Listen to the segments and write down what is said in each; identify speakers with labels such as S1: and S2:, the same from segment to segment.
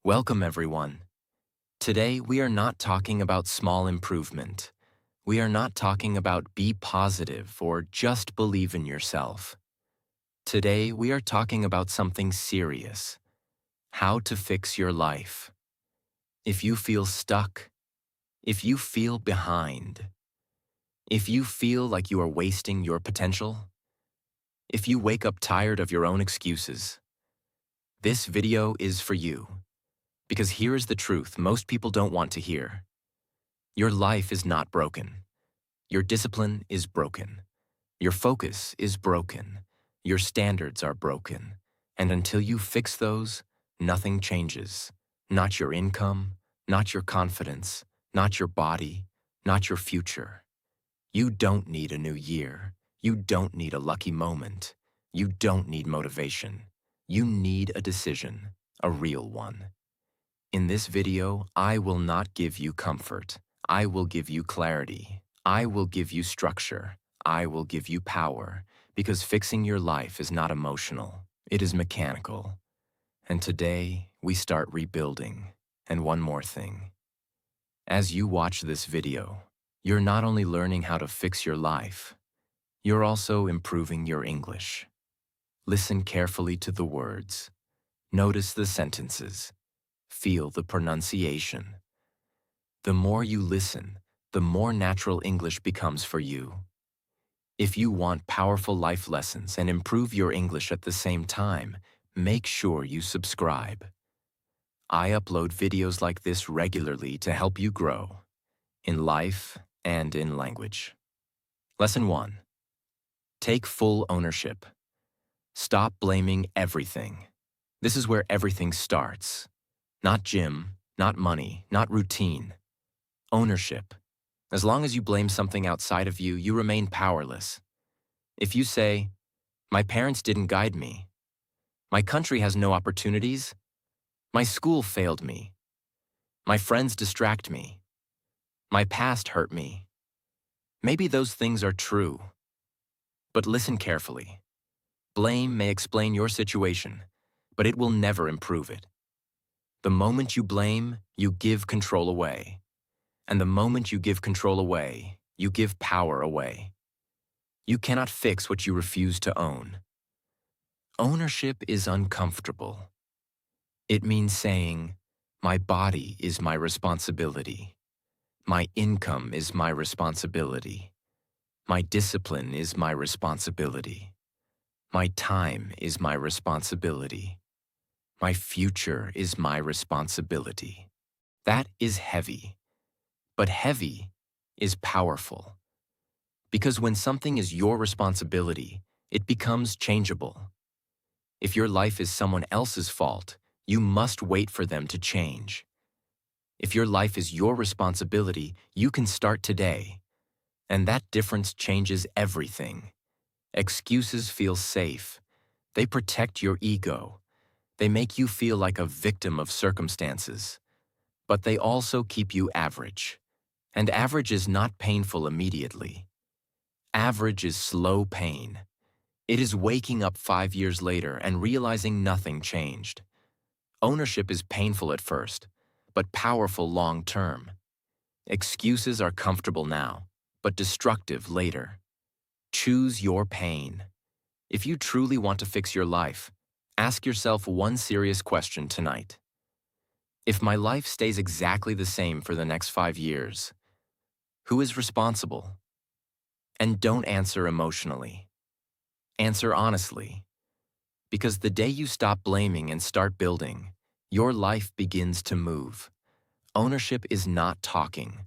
S1: Welcome, everyone. Today, we are not talking about small improvement. We are not talking about be positive or just believe in yourself. Today, we are talking about something serious: how to fix your life. If you feel stuck, if you feel behind, if you feel like you are wasting your potential, if you wake up tired of your own excuses, this video is for you. Because here is the truth most people don't want to hear. Your life is not broken. Your discipline is broken. Your focus is broken. Your standards are broken. And until you fix those, nothing changes. Not your income, not your confidence, not your body, not your future. You don't need a new year. You don't need a lucky moment. You don't need motivation. You need a decision, a real one. In this video, I will not give you comfort. I will give you clarity. I will give you structure. I will give you power, because fixing your life is not emotional. It is mechanical. And today, we start rebuilding. And one more thing. As you watch this video, you're not only learning how to fix your life, you're also improving your English. Listen carefully to the words. Notice the sentences. Feel the pronunciation. The more you listen, the more natural English becomes for you. If you want powerful life lessons and improve your English at the same time, make sure you subscribe. I upload videos like this regularly to help you grow in life and in language. Lesson 1. Take full ownership. Stop blaming everything. This is where everything starts. Not gym, not money, not routine. Ownership. As long as you blame something outside of you, you remain powerless. If you say, "My parents didn't guide me," "My country has no opportunities," "My school failed me," "My friends distract me," "My past hurt me," maybe those things are true. But listen carefully. Blame may explain your situation, but it will never improve it. The moment you blame, you give control away. And the moment you give control away, you give power away. You cannot fix what you refuse to own. Ownership is uncomfortable. It means saying, "My body is my responsibility. My income is my responsibility. My discipline is my responsibility. My time is my responsibility. My future is my responsibility." That is heavy. But heavy is powerful. Because when something is your responsibility, it becomes changeable. If your life is someone else's fault, you must wait for them to change. If your life is your responsibility, you can start today. And that difference changes everything. Excuses feel safe. They protect your ego. They make you feel like a victim of circumstances. But they also keep you average. And average is not painful immediately. Average is slow pain. It is waking up 5 years later and realizing nothing changed. Ownership is painful at first, but powerful long term. Excuses are comfortable now, but destructive later. Choose your pain. If you truly want to fix your life, ask yourself one serious question tonight. If my life stays exactly the same for the next 5 years, who is responsible? And don't answer emotionally. Answer honestly. Because the day you stop blaming and start building, your life begins to move. Ownership is not talking.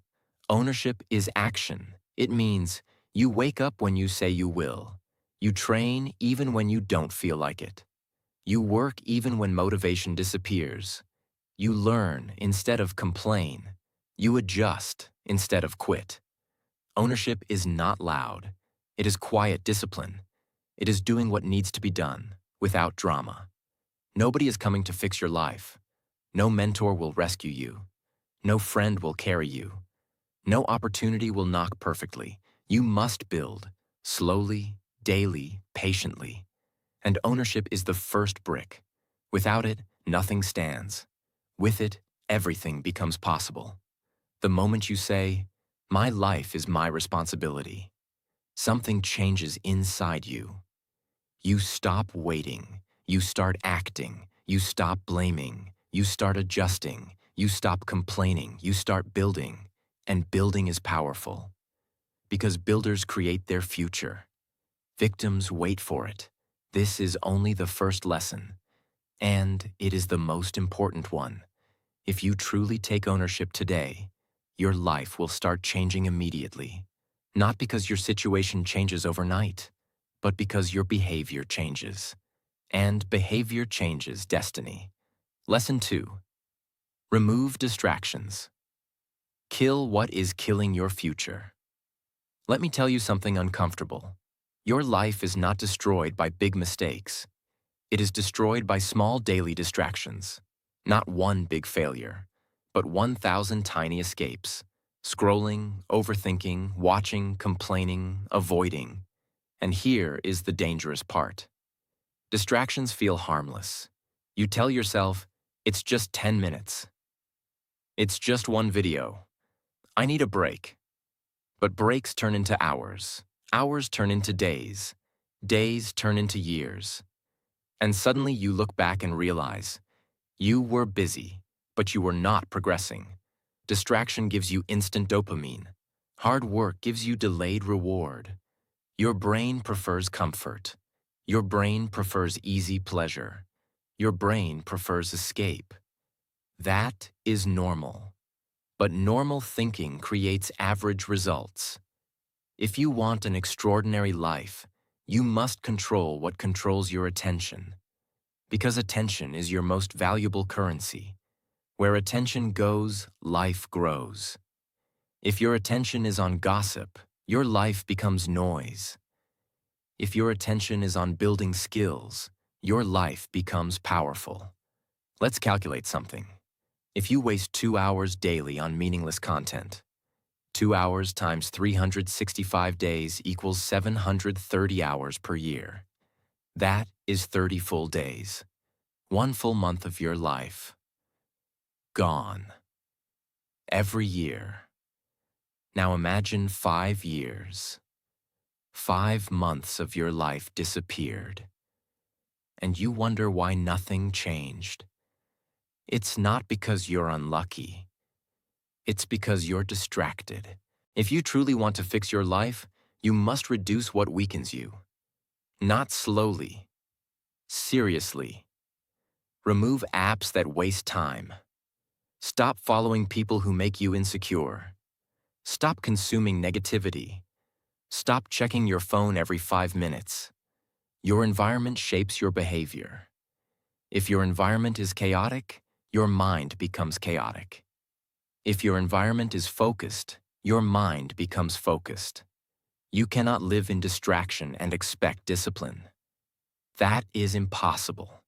S1: Ownership is action. It means you wake up when you say you will. You train even when you don't feel like it. You work even when motivation disappears. You learn instead of complain. You adjust instead of quit. Ownership is not loud. It is quiet discipline. It is doing what needs to be done, without drama. Nobody is coming to fix your life. No mentor will rescue you. No friend will carry you. No opportunity will knock perfectly. You must build, slowly, daily, patiently. And ownership is the first brick. Without it, nothing stands. With it, everything becomes possible. The moment you say, "My life is my responsibility," something changes inside you. You stop waiting. You start acting. You stop blaming. You start adjusting. You stop complaining. You start building. And building is powerful. Because builders create their future. Victims wait for it. This is only the first lesson. And it is the most important one. If you truly take ownership today, your life will start changing immediately. Not because your situation changes overnight, but because your behavior changes. And behavior changes destiny. Lesson 2. Remove distractions. Kill what is killing your future. Let me tell you something uncomfortable. Your life is not destroyed by big mistakes. It is destroyed by small daily distractions. Not one big failure, but 1,000 tiny escapes. Scrolling, overthinking, watching, complaining, avoiding. And here is the dangerous part. Distractions feel harmless. You tell yourself, it's just 10 minutes. It's just one video. I need a break. But breaks turn into hours. Hours turn into days. Days turn into years. And suddenly you look back and realize, you were busy, but you were not progressing. Distraction gives you instant dopamine. Hard work gives you delayed reward. Your brain prefers comfort. Your brain prefers easy pleasure. Your brain prefers escape. That is normal. But normal thinking creates average results. If you want an extraordinary life, you must control what controls your attention. Because attention is your most valuable currency. Where attention goes, life grows. If your attention is on gossip, your life becomes noise. If your attention is on building skills, your life becomes powerful. Let's calculate something. If you waste 2 hours daily on meaningless content, 2 hours times 365 days equals 730 hours per year. That is 30 full days. 1 full month of your life. Gone. Every year. Now imagine 5 years. 5 months of your life disappeared. And you wonder why nothing changed. It's not because you're unlucky. It's because you're distracted. If you truly want to fix your life, you must reduce what weakens you. Not slowly. Seriously. Remove apps that waste time. Stop following people who make you insecure. Stop consuming negativity. Stop checking your phone every 5 minutes. Your environment shapes your behavior. If your environment is chaotic, your mind becomes chaotic. If your environment is focused, your mind becomes focused. You cannot live in distraction and expect discipline. That is impossible.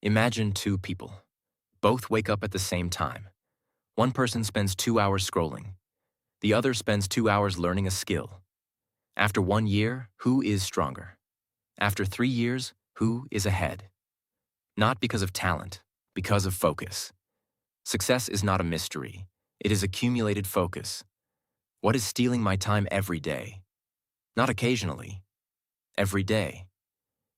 S1: Imagine 2 people. Both wake up at the same time. One person spends 2 hours scrolling. The other spends 2 hours learning a skill. After 1 year, who is stronger? After 3 years, who is ahead? Not because of talent, because of focus. Success is not a mystery. It is accumulated focus. What is stealing my time every day? Not occasionally. Every day.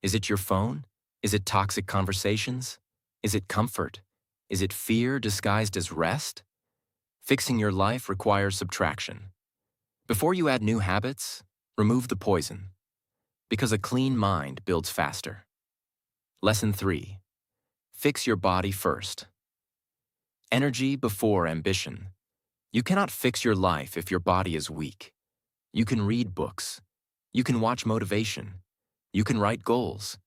S1: Is it your phone? Is it toxic conversations? Is it comfort? Is it fear disguised as rest? Fixing your life requires subtraction. Before you add new habits, remove the poison. Because a clean mind builds faster. Lesson 3. Fix your body first. Energy before ambition. You cannot fix your life if your body is weak. You can read books. You can watch motivation. You can write goals.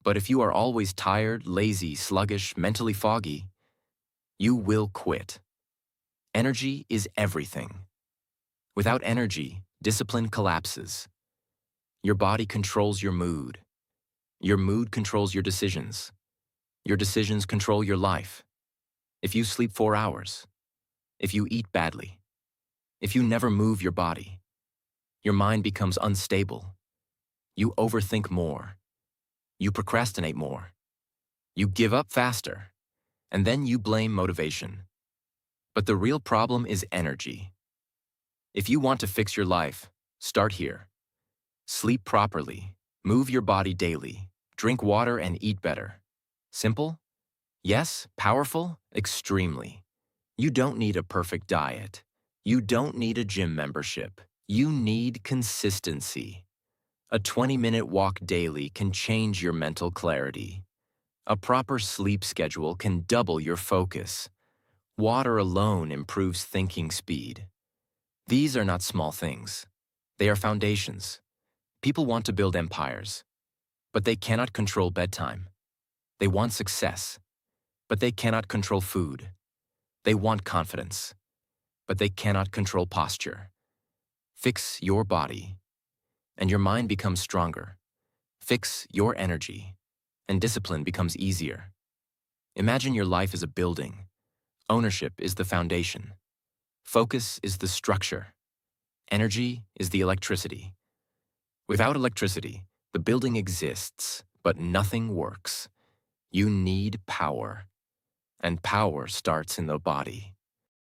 S1: But if you are always tired, lazy, sluggish, mentally foggy, you will quit. Energy is everything. Without energy, discipline collapses. Your body controls your mood. Your mood controls your decisions. Your decisions control your life. If you sleep 4 hours, if you eat badly, if you never move your body, your mind becomes unstable. You overthink more. You procrastinate more. You give up faster. And then you blame motivation. But the real problem is energy. If you want to fix your life, start here. Sleep properly, move your body daily, drink water and eat better. Simple? Yes. Powerful? Extremely. You don't need a perfect diet. You don't need a gym membership. You need consistency. A 20-minute walk daily can change your mental clarity. A proper sleep schedule can double your focus. Water alone improves thinking speed. These are not small things. They are foundations. People want to build empires, but they cannot control bedtime. They want success, but they cannot control food. They want confidence, but they cannot control posture. Fix your body, and your mind becomes stronger. Fix your energy, and discipline becomes easier. Imagine your life as a building. Ownership is the foundation. Focus is the structure. Energy is the electricity. Without electricity, the building exists, but nothing works. You need power, and power starts in the body.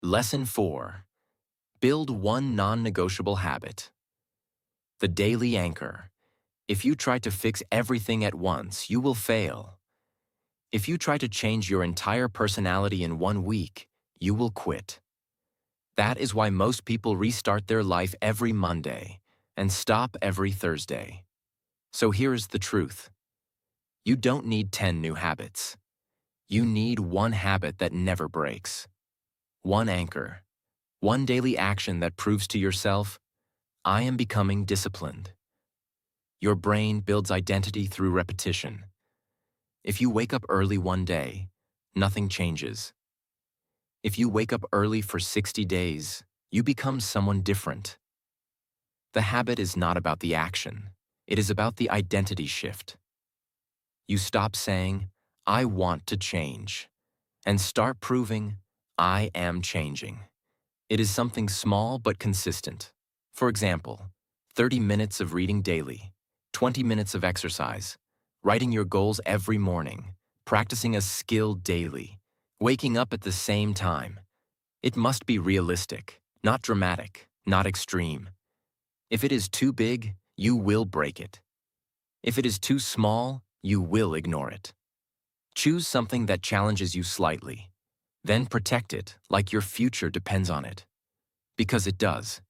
S1: Lesson 4. Build one non-negotiable habit. The daily anchor. If you try to fix everything at once, you will fail. If you try to change your entire personality in 1 week, you will quit. That is why most people restart their life every Monday and stop every Thursday. So here's the truth. You don't need 10 new habits. You need one habit that never breaks. One anchor. One daily action that proves to yourself, I am becoming disciplined. Your brain builds identity through repetition. If you wake up early one day, nothing changes. If you wake up early for 60 days, you become someone different. The habit is not about the action. It is about the identity shift. You stop saying, I want to change, and start proving, I am changing. It is something small but consistent. For example, 30 minutes of reading daily, 20 minutes of exercise, writing your goals every morning, practicing a skill daily, waking up at the same time. It must be realistic, not dramatic, not extreme. If it is too big, you will break it. If it is too small, you will ignore it. Choose something that challenges you slightly. Then protect it like your future depends on it. Because it does.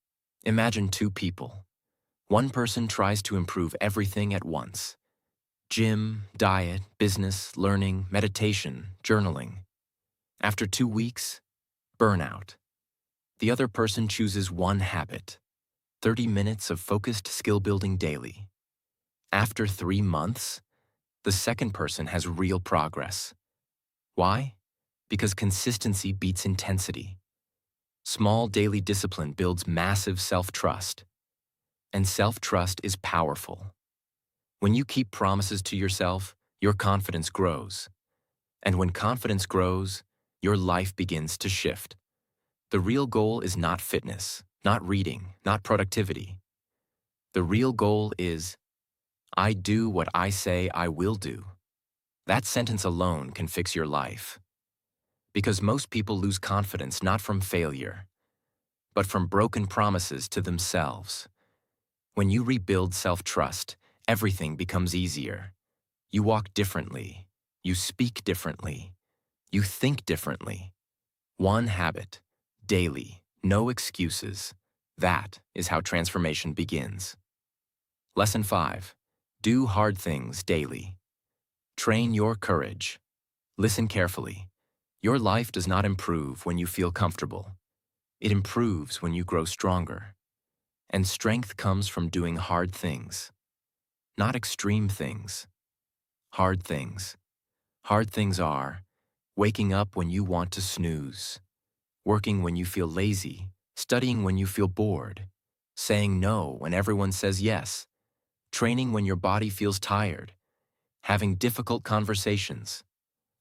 S1: Imagine 2 people. One person tries to improve everything at once. Gym, diet, business, learning, meditation, journaling. After 2 weeks, burnout. The other person chooses one habit. 30 minutes of focused skill building daily. After 3 months, the second person has real progress. Why? Because consistency beats intensity. Small daily discipline builds massive self-trust. And self-trust is powerful. When you keep promises to yourself, your confidence grows. And when confidence grows, your life begins to shift. The real goal is not fitness, not reading, not productivity. The real goal is, I do what I say I will do. That sentence alone can fix your life. Because most people lose confidence not from failure, but from broken promises to themselves. When you rebuild self-trust, everything becomes easier. You walk differently. You speak differently. You think differently. One habit, daily, no excuses. That is how transformation begins. Lesson 5. Do hard things daily. Train your courage. Listen carefully. Your life does not improve when you feel comfortable. It improves when you grow stronger. And strength comes from doing hard things. Not extreme things. Hard things. Hard things are waking up when you want to snooze, working when you feel lazy, studying when you feel bored, saying no when everyone says yes, training when your body feels tired, having difficult conversations.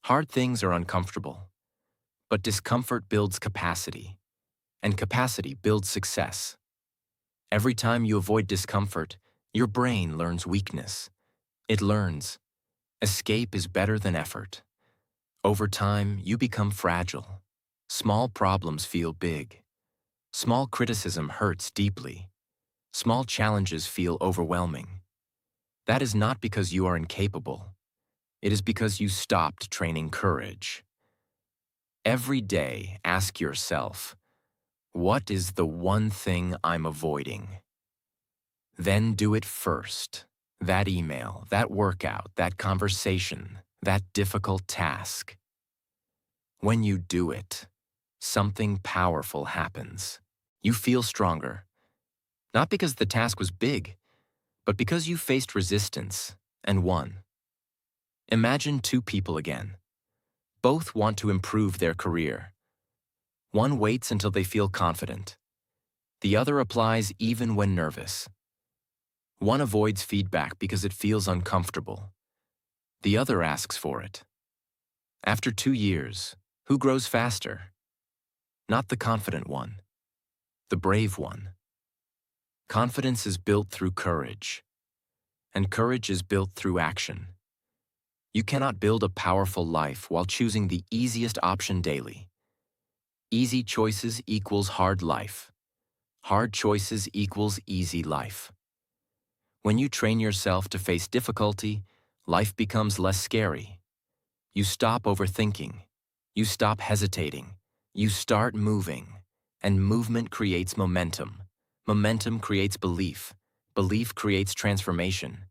S1: Hard things are uncomfortable, but discomfort builds capacity, and capacity builds success. Every time you avoid discomfort, your brain learns weakness. It learns, escape is better than effort. Over time, you become fragile. Small problems feel big. Small criticism hurts deeply. Small challenges feel overwhelming. That is not because you are incapable. It is because you stopped training courage. Every day, ask yourself, what is the one thing I'm avoiding? Then do it first. That email, that workout, that conversation, that difficult task. When you do it, something powerful happens. You feel stronger, not because the task was big, but because you faced resistance and won. Imagine two people again. Both want to improve their career. One waits until they feel confident. The other applies even when nervous. One avoids feedback because it feels uncomfortable. The other asks for it. After 2 years, who grows faster? Not the confident one, the brave one. Confidence is built through courage, and courage is built through action. You cannot build a powerful life while choosing the easiest option daily. Easy choices equals hard life. Hard choices equals easy life. When you train yourself to face difficulty, life becomes less scary. You stop overthinking. You stop hesitating. You start moving. And movement creates momentum. Momentum creates belief. Belief creates transformation.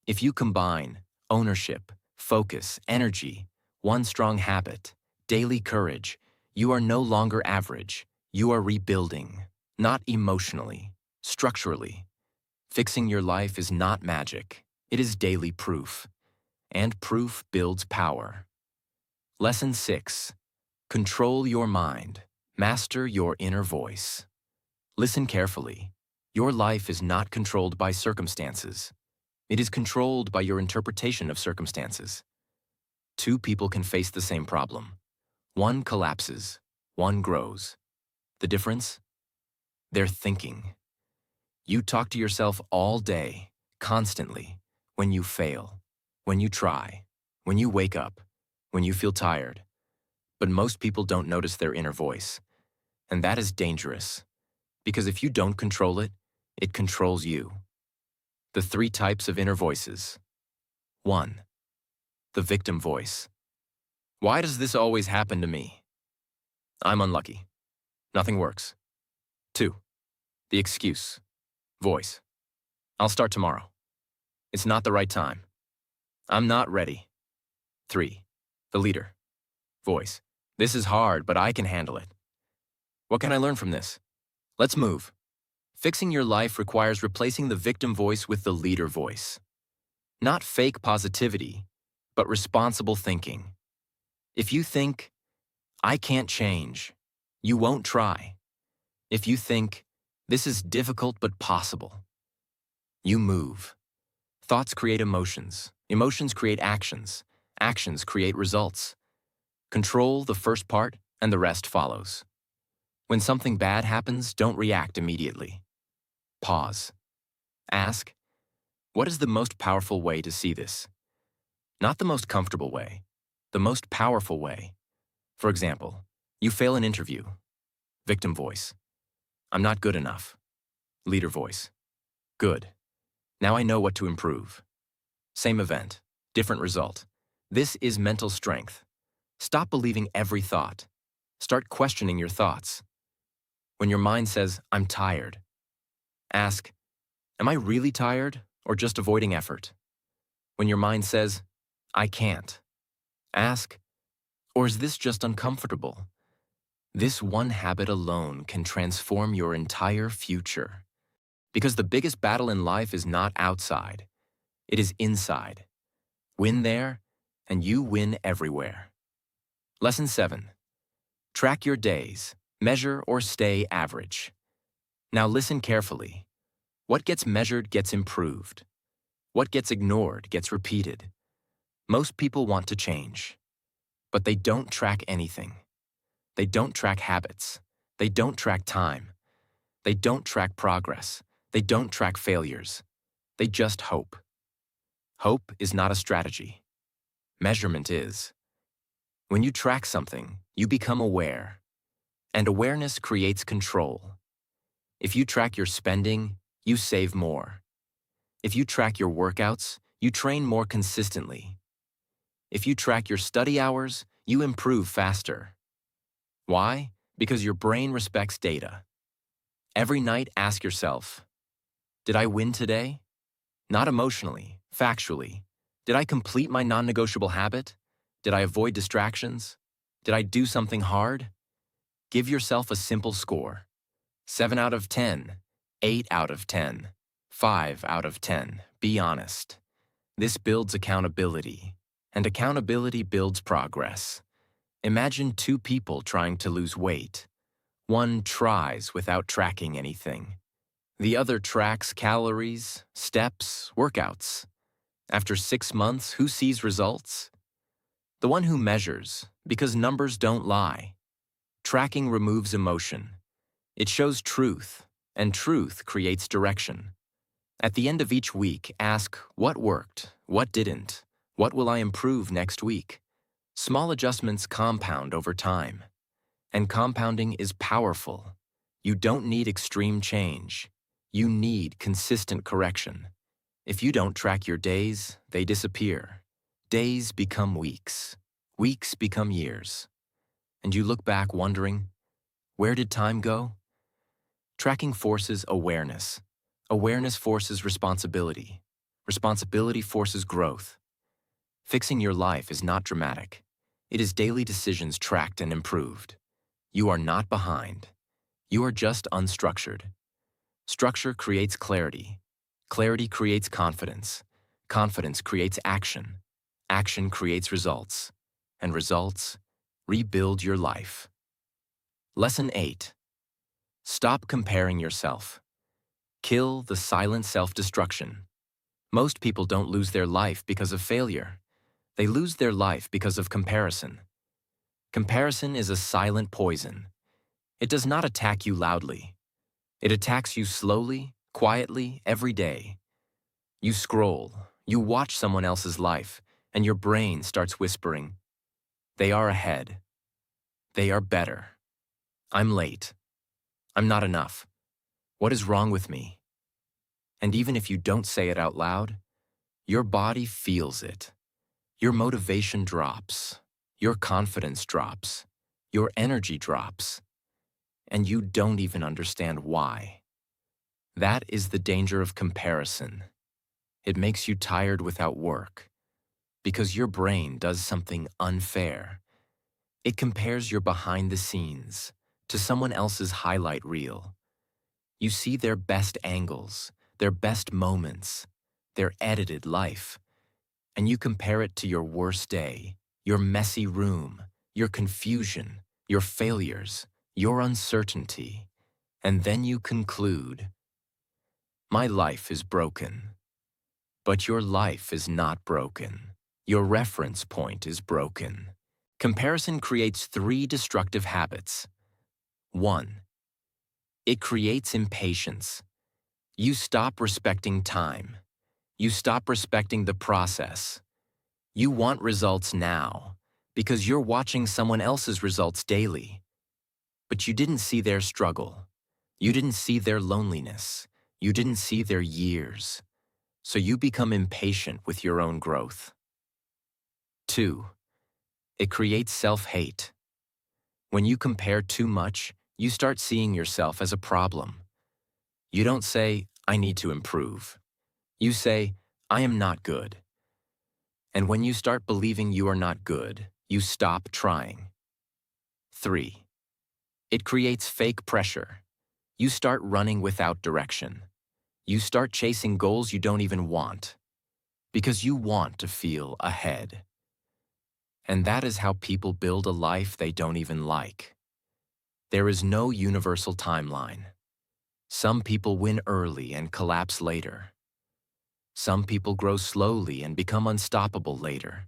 S1: If you combine ownership, focus, energy, one strong habit, daily courage, you are no longer average. You are rebuilding, not emotionally, structurally. Fixing your life is not magic. It is daily proof. And proof builds power. Lesson 6. Control your mind. Master your inner voice. Listen carefully. Your life is not controlled by circumstances. It is controlled by your interpretation of circumstances. Two people can face the same problem. One collapses, one grows. The difference? Their thinking. You talk to yourself all day, constantly, when you fail, when you try, when you wake up, when you feel tired. But most people don't notice their inner voice. And that is dangerous. Because if you don't control it, it controls you. The 3 types of inner voices. 1. The victim voice. Why does this always happen to me? I'm unlucky. Nothing works. 2. The excuse voice. I'll start tomorrow. It's not the right time. I'm not ready. 3. The leader voice. This is hard, but I can handle it. What can I learn from this? Let's move. Fixing your life requires replacing the victim voice with the leader voice. Not fake positivity, but responsible thinking. If you think, I can't change, you won't try. If you think, this is difficult but possible, you move. Thoughts create emotions. Emotions create actions. Actions create results. Control the first part, and the rest follows. When something bad happens, don't react immediately. Pause. Ask, what is the most powerful way to see this? Not the most comfortable way, the most powerful way. For example, you fail an interview. Victim voice. I'm not good enough. Leader voice. Good. Now I know what to improve. Same event, different result. This is mental strength. Stop believing every thought. Start questioning your thoughts. When your mind says, I'm tired, ask, am I really tired or just avoiding effort? When your mind says, I can't, ask, or is this just uncomfortable? This one habit alone can transform your entire future. Because the biggest battle in life is not outside, it is inside. Win there, and you win everywhere. Lesson 7. Track your days. Measure or stay average. Now listen carefully. What gets measured gets improved. What gets ignored gets repeated. Most people want to change, but they don't track anything. They don't track habits. They don't track time. They don't track progress. They don't track failures. They just hope. Hope is not a strategy. Measurement is. When you track something, you become aware, and awareness creates control. If you track your spending, you save more. If you track your workouts, you train more consistently. If you track your study hours, you improve faster. Why? Because your brain respects data. Every night, ask yourself, did I win today? Not emotionally, factually. Did I complete my non-negotiable habit? Did I avoid distractions? Did I do something hard? Give yourself a simple score. 7 out of 10, 8 out of 10, 5 out of 10. Be honest. This builds accountability, and accountability builds progress. Imagine two people trying to lose weight. One tries without tracking anything. The other tracks calories, steps, workouts. After 6 months, who sees results? The one who measures, because numbers don't lie. Tracking removes emotion. It shows truth, and truth creates direction. At the end of each week, ask what worked, what didn't, what will I improve next week? Small adjustments compound over time. And compounding is powerful. You don't need extreme change. You need consistent correction. If you don't track your days, they disappear. Days become weeks. Weeks become years. And you look back wondering, where did time go? Tracking forces awareness. Awareness forces responsibility. Responsibility forces growth. Fixing your life is not dramatic. It is daily decisions tracked and improved. You are not behind. You are just unstructured. Structure creates clarity. Clarity creates confidence. Confidence creates action. Action creates results. And results rebuild your life. Lesson 8. Stop comparing yourself. Kill the silent self-destruction. Most people don't lose their life because of failure. They lose their life because of comparison. Comparison is a silent poison. It does not attack you loudly. It attacks you slowly, quietly, every day. You scroll, you watch someone else's life, and your brain starts whispering, they are ahead. They are better. I'm late. I'm not enough. What is wrong with me? And even if you don't say it out loud, your body feels it. Your motivation drops. Your confidence drops. Your energy drops. And you don't even understand why. That is the danger of comparison. It makes you tired without work, because your brain does something unfair. It compares your behind the scenes to someone else's highlight reel. You see their best angles, their best moments, their edited life, and you compare it to your worst day, your messy room, your confusion, your failures, your uncertainty, and then you conclude, my life is broken. But your life is not broken. Your reference point is broken. Comparison creates 3 destructive habits. 1. It creates impatience. You stop respecting time. You stop respecting the process. You want results now because you're watching someone else's results daily. But you didn't see their struggle. You didn't see their loneliness. You didn't see their years. So you become impatient with your own growth. 2. It creates self-hate. When you compare too much, you start seeing yourself as a problem. You don't say, I need to improve. You say, I am not good. And when you start believing you are not good, you stop trying. 3. It creates fake pressure. You start running without direction. You start chasing goals you don't even want, because you want to feel ahead. And that is how people build a life they don't even like. There is no universal timeline. Some people win early and collapse later. Some people grow slowly and become unstoppable later.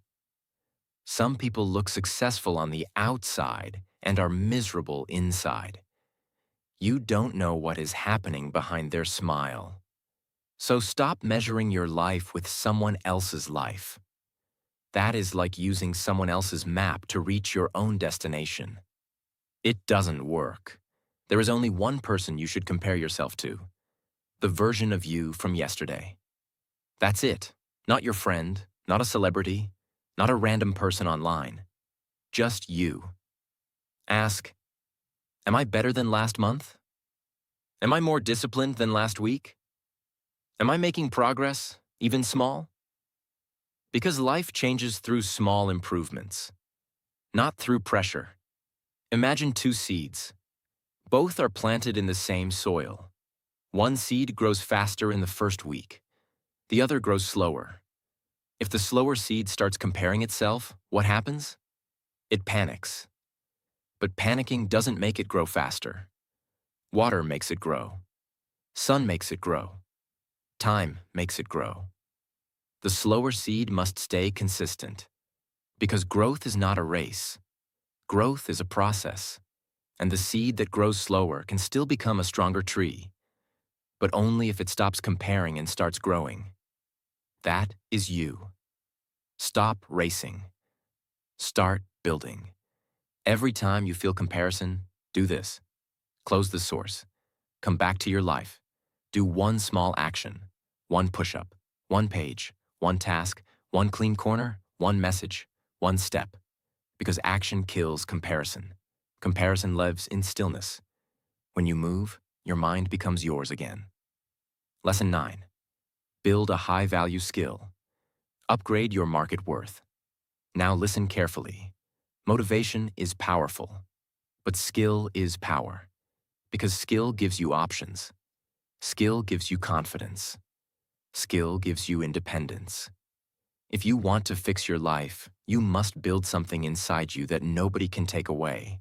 S1: Some people look successful on the outside and are miserable inside. You don't know what is happening behind their smile. So stop measuring your life with someone else's life. That is like using someone else's map to reach your own destination. It doesn't work. There is only one person you should compare yourself to, the version of you from yesterday. That's it. Not your friend, not a celebrity, not a random person online. Just you. Ask, am I better than last month? Am I more disciplined than last week? Am I making progress, even small? Because life changes through small improvements, not through pressure. Imagine two seeds. Both are planted in the same soil. One seed grows faster in the first week. The other grows slower. If the slower seed starts comparing itself, what happens? It panics. But panicking doesn't make it grow faster. Water makes it grow. Sun makes it grow. Time makes it grow. The slower seed must stay consistent. Because growth is not a race. Growth is a process. And the seed that grows slower can still become a stronger tree, but only if it stops comparing and starts growing. That is you. Stop racing. Start building. Every time you feel comparison, do this. Close the source. Come back to your life. Do one small action, one push-up, one page, one task, one clean corner, one message, one step. Because action kills comparison. Comparison lives in stillness. When you move, your mind becomes yours again. Lesson 9. Build a high-value skill. Upgrade your market worth. Now listen carefully. Motivation is powerful, but skill is power. Because skill gives you options. Skill gives you confidence. Skill gives you independence. If you want to fix your life, you must build something inside you that nobody can take away.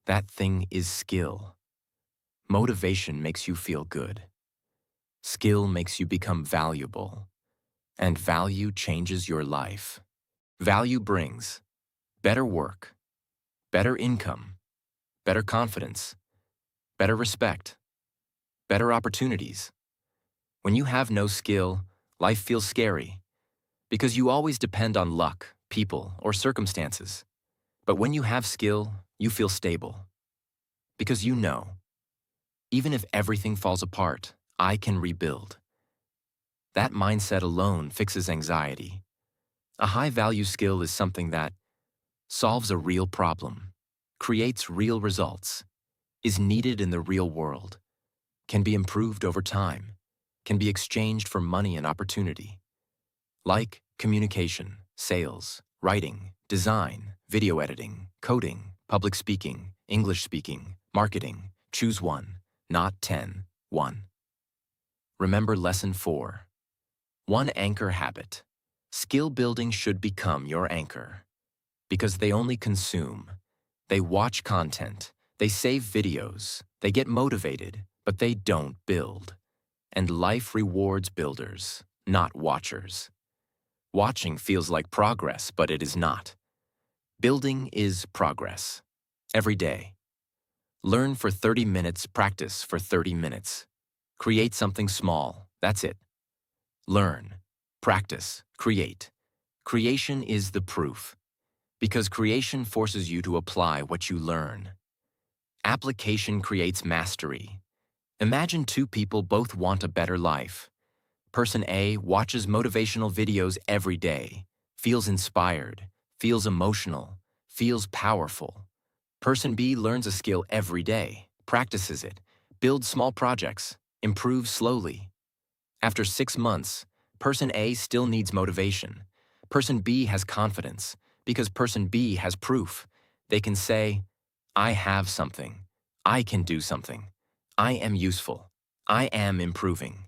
S1: That thing is skill. Motivation makes you feel good. Skill makes you become valuable. And value changes your life. Value brings better work, better income, better confidence, better respect, better opportunities. When you have no skill, life feels scary because you always depend on luck, people, or circumstances. But when you have skill, you feel stable because you know, even if everything falls apart, I can rebuild. That mindset alone fixes anxiety. A high-value skill is something that solves a real problem, creates real results, is needed in the real world, can be improved over time, can be exchanged for money and opportunity. Like communication, sales, writing, design, video editing, coding, public speaking, English speaking, marketing. Choose one, not 10. One. Remember lesson 4. One anchor habit. Skill building should become your anchor. Because they only consume. They watch content. They save videos. They get motivated, but they don't build. And life rewards builders, not watchers. Watching feels like progress, but it is not. Building is progress. Every day. Learn for 30 minutes, practice for 30 minutes. Create something small, that's it. Learn, practice, create. Creation is the proof. Because creation forces you to apply what you learn. Application creates mastery. Imagine two people both want a better life. Person A watches motivational videos every day, feels inspired, feels emotional, feels powerful. Person B learns a skill every day, practices it, builds small projects, improves slowly. After 6 months, person A still needs motivation. Person B has confidence because person B has proof. They can say, I have something. I can do something. I am useful. I am improving.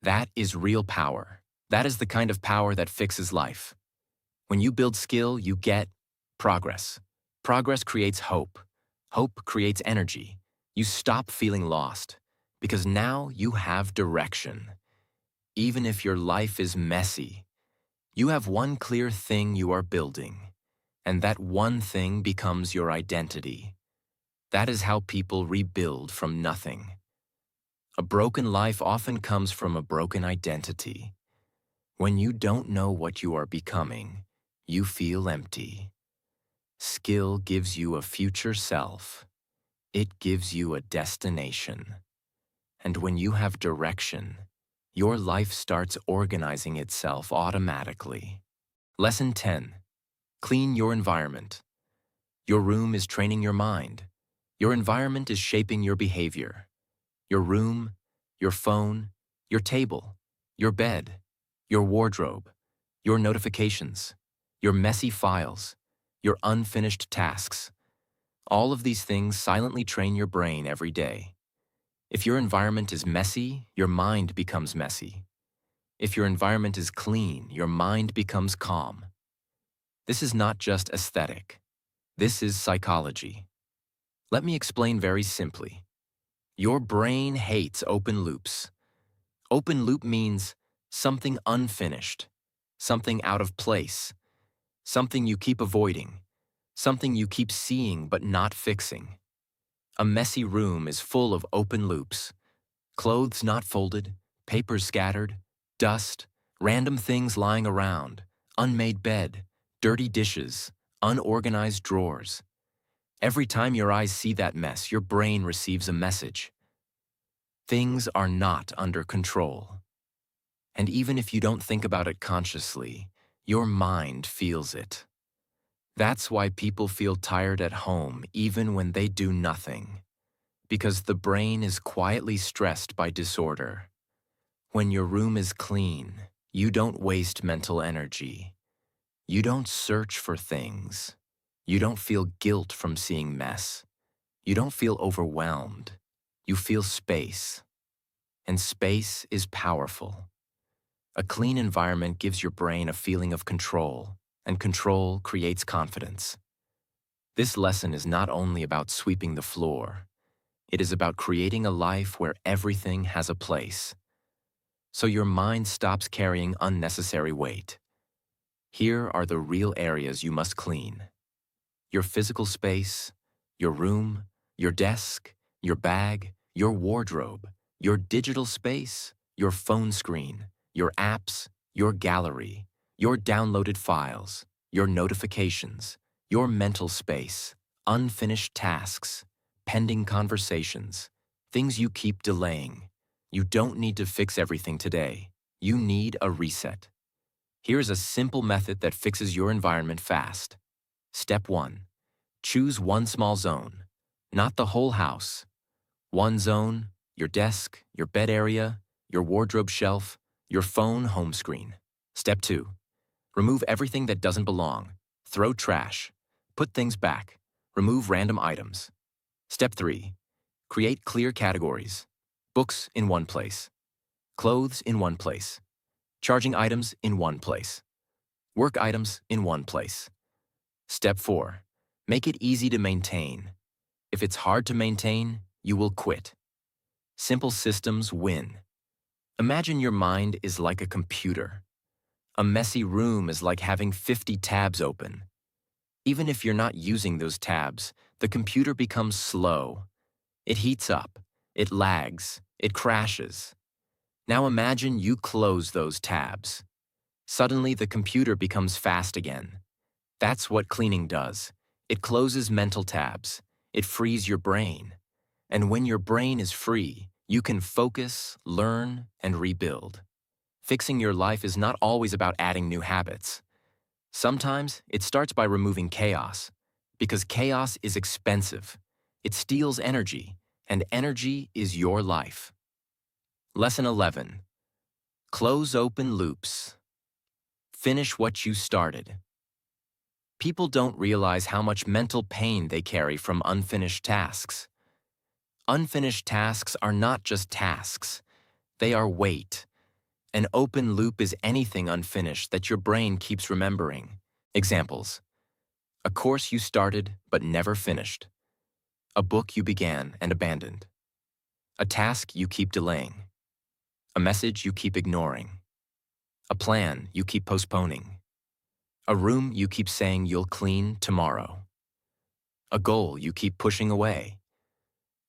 S1: That is real power. That is the kind of power that fixes life. When you build skill, you get progress. Progress creates hope. Hope creates energy. You stop feeling lost because now you have direction. Even if your life is messy, you have one clear thing you are building, and that one thing becomes your identity. That is how people rebuild from nothing. A broken life often comes from a broken identity. When you don't know what you are becoming, you feel empty. Skill gives you a future self. It gives you a destination. And when you have direction, your life starts organizing itself automatically. Lesson 10. Clean your environment. Your room is training your mind. Your environment is shaping your behavior. Your room, your phone, your table, your bed, your wardrobe, your notifications, your messy files, your unfinished tasks. All of these things silently train your brain every day. If your environment is messy, your mind becomes messy. If your environment is clean, your mind becomes calm. This is not just aesthetic. This is psychology. Let me explain very simply. Your brain hates open loops. Open loop means something unfinished, something out of place, something you keep avoiding, something you keep seeing but not fixing. A messy room is full of open loops. Clothes not folded, papers scattered, dust, random things lying around, unmade bed, dirty dishes, unorganized drawers. Every time your eyes see that mess, your brain receives a message. Things are not under control. And even if you don't think about it consciously, your mind feels it. That's why people feel tired at home even when they do nothing. Because the brain is quietly stressed by disorder. When your room is clean, you don't waste mental energy. You don't search for things. You don't feel guilt from seeing mess. You don't feel overwhelmed. You feel space. And space is powerful. A clean environment gives your brain a feeling of control, and control creates confidence. This lesson is not only about sweeping the floor. It is about creating a life where everything has a place. So your mind stops carrying unnecessary weight. Here are the real areas you must clean. Your physical space, your room, your desk, your bag, your wardrobe, your digital space, your phone screen, your apps, your gallery, your downloaded files, your notifications, your mental space, unfinished tasks, pending conversations, things you keep delaying. You don't need to fix everything today. You need a reset. Here's a simple method that fixes your environment fast. Step 1. Choose one small zone, not the whole house. One zone, your desk, your bed area, your wardrobe shelf, your phone home screen. Step 2. Remove everything that doesn't belong. Throw trash. Put things back. Remove random items. Step 3. Create clear categories. Books in one place. Clothes in one place. Charging items in one place. Work items in one place. Step 4. Make it easy to maintain. If it's hard to maintain, you will quit. Simple systems win. Imagine your mind is like a computer. A messy room is like having 50 tabs open. Even if you're not using those tabs, the computer becomes slow. It heats up, it lags, it crashes. Now imagine you close those tabs. Suddenly the computer becomes fast again. That's what cleaning does. It closes mental tabs. It frees your brain. And when your brain is free, you can focus, learn, and rebuild. Fixing your life is not always about adding new habits. Sometimes it starts by removing chaos, because chaos is expensive. It steals energy, and energy is your life. Lesson 11. Close open loops. Finish what you started. People don't realize how much mental pain they carry from unfinished tasks. Unfinished tasks are not just tasks. They are weight. An open loop is anything unfinished that your brain keeps remembering. Examples: a course you started but never finished. A book you began and abandoned. A task you keep delaying. A message you keep ignoring. A plan you keep postponing. A room you keep saying you'll clean tomorrow. A goal you keep pushing away.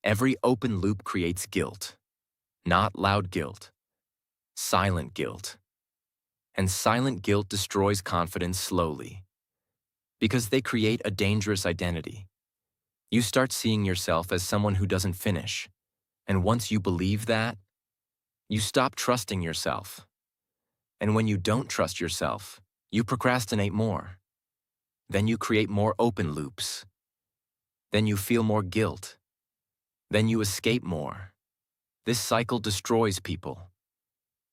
S1: Every open loop creates guilt. Not loud guilt. Silent guilt. And silent guilt destroys confidence slowly. Because they create a dangerous identity. You start seeing yourself as someone who doesn't finish. And once you believe that, you stop trusting yourself. And when you don't trust yourself, you procrastinate more. Then you create more open loops. Then you feel more guilt. Then you escape more. This cycle destroys people.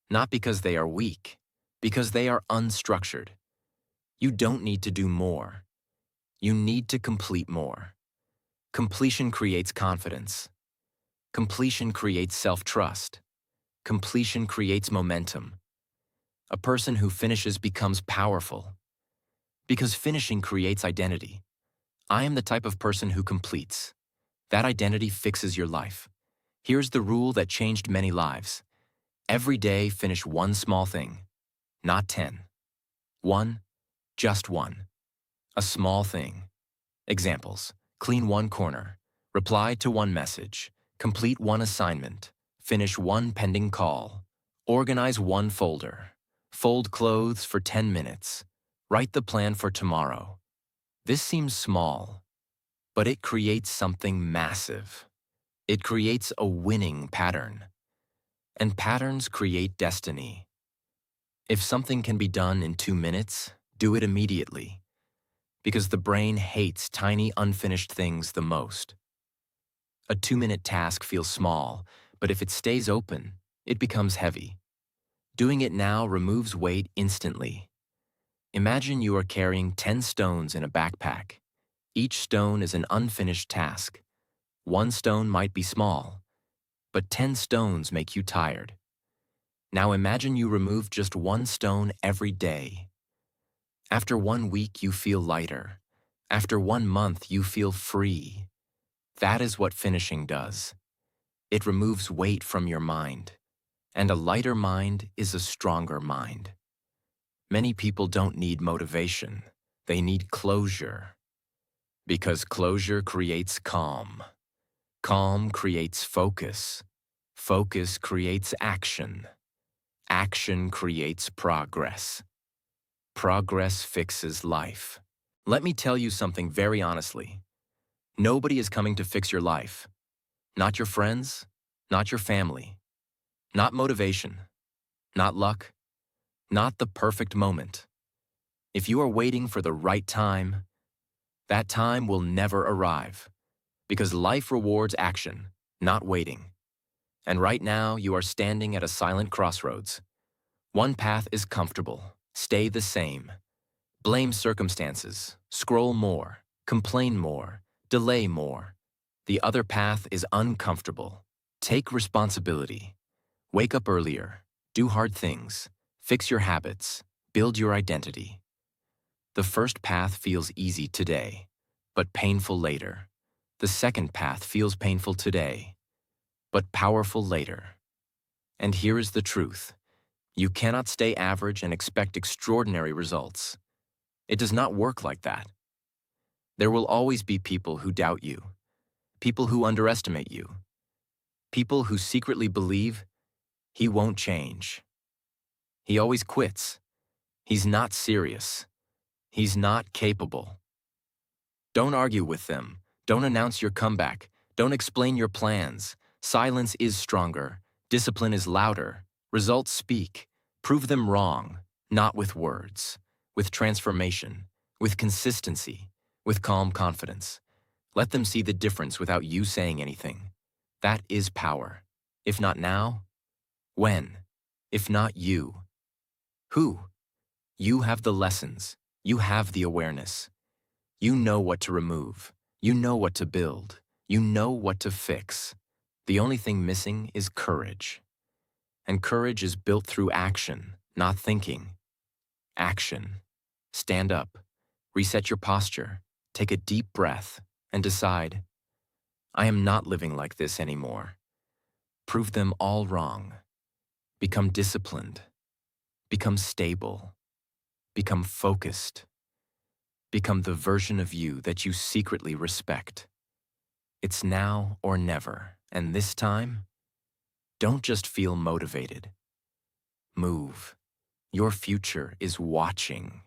S1: Not because they are weak, because they are unstructured. You don't need to do more. You need to complete more. Completion creates confidence. Completion creates self-trust. Completion creates momentum. A person who finishes becomes powerful. Because finishing creates identity. I am the type of person who completes. That identity fixes your life. Here's the rule that changed many lives. Every day, finish one small thing, not 10. One, just one. A small thing. Examples: clean one corner, reply to one message, complete one assignment, finish one pending call, organize one folder, fold clothes for 10 minutes, write the plan for tomorrow. This seems small, but it creates something massive. It creates a winning pattern. And patterns create destiny. If something can be done in 2 minutes, do it immediately. Because the brain hates tiny, unfinished things the most. A 2-minute task feels small, but if it stays open, it becomes heavy. Doing it now removes weight instantly. Imagine you are carrying 10 stones in a backpack. Each stone is an unfinished task. One stone might be small, but 10 stones make you tired. Now imagine you remove just one stone every day. After 1 week, you feel lighter. After 1 month, you feel free. That is what finishing does. It removes weight from your mind. And a lighter mind is a stronger mind. Many people don't need motivation. They need closure. Because closure creates calm. Calm creates focus. Focus creates action. Action creates progress. Progress fixes life. Let me tell you something very honestly. Nobody is coming to fix your life. Not your friends, not your family, not motivation, not luck, not the perfect moment. If you are waiting for the right time, that time will never arrive. Because life rewards action, not waiting. And right now, you are standing at a silent crossroads. One path is comfortable. Stay the same. Blame circumstances. Scroll more. Complain more. Delay more. The other path is uncomfortable. Take responsibility. Wake up earlier. Do hard things. Fix your habits. Build your identity. The first path feels easy today, but painful later. The second path feels painful today, but powerful later. And here is the truth. You cannot stay average and expect extraordinary results. It does not work like that. There will always be people who doubt you, people who underestimate you, people who secretly believe he won't change. He always quits. He's not serious. He's not capable. Don't argue with them. Don't announce your comeback. Don't explain your plans. Silence is stronger. Discipline is louder. Results speak. Prove them wrong, not with words, with transformation, with consistency, with calm confidence. Let them see the difference without you saying anything. That is power. If not now, when? If not you, who? You have the lessons. You have the awareness. You know what to remove. You know what to build. You know what to fix. The only thing missing is courage. And courage is built through action, not thinking. Action. Stand up. Reset your posture. Take a deep breath and decide, I am not living like this anymore. Prove them all wrong. Become disciplined. Become stable. Become focused. Become the version of you that you secretly respect. It's now or never, and this time, don't just feel motivated. Move. Your future is watching.